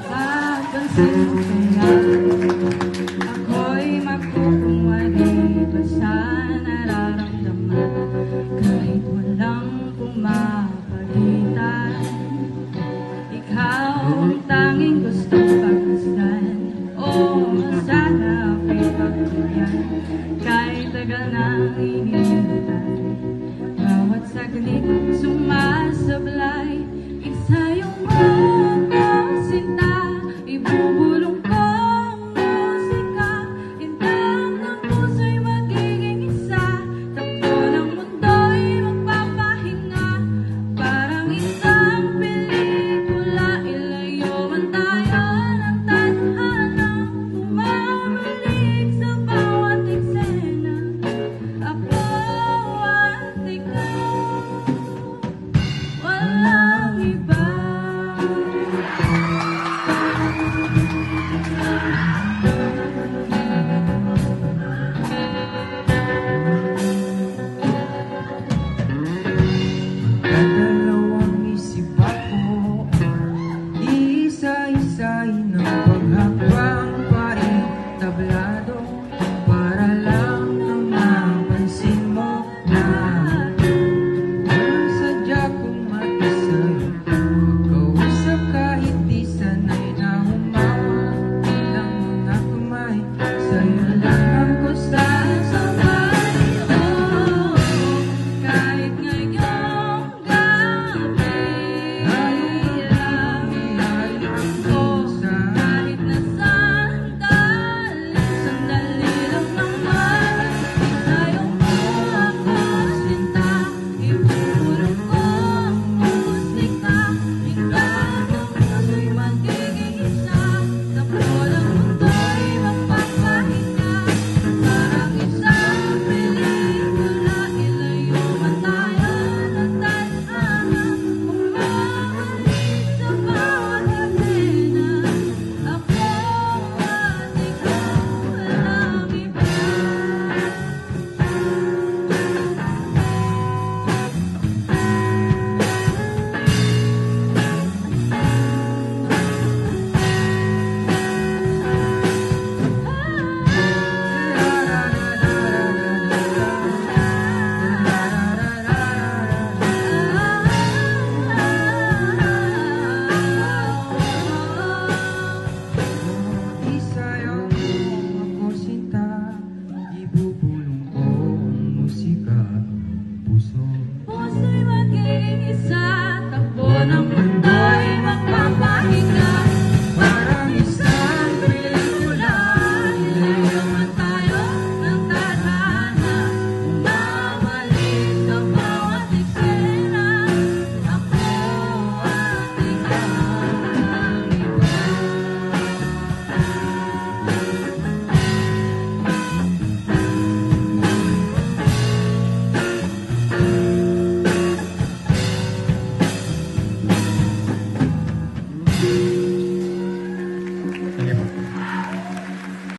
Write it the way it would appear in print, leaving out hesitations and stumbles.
Papansin mo kaya ako'y magkukumari ba sa nararamdaman kahit walang pumapagitan? Ikaw ang tanging gustong pagmasdan o sana ako'y pagtuyan kahit tagal nang hinihintay. Bawat saglit sumasablay, isa yung mga sinta. Ibubulong ko ang musika, intang ng puso'y magiging isa. Takbo ng mundo'y magpapahinga, parang isang pelikula. Ilayo man tayo ng tadhana, bumabalik sa bawat eksena. Ako at ikaw, walang iba. Dalawang isip ako, isa-isahin ng paghakbang paing tablado para lang na mapansin mo na walang sadya kong mag-isa'y magkausap kahit di sanay na humawak ng mga kamay. Sa'yo lang ako sasabay, oh, Kahit ngayong gabi lang ako, kahit na sandali lang naman, sa'yo mo ako sinta. Ibubulong ko ang musika, intang ng puso'y magiging isa. Takbo ng mundo'y magpapahinga, parang isang pelikula. Ilayo man tayo ng tadhana, bumabalik sa bawat eksena. Ako at ikaw, walang iba. isayaw mo ako sinta, ibubulong ko ang musika, puso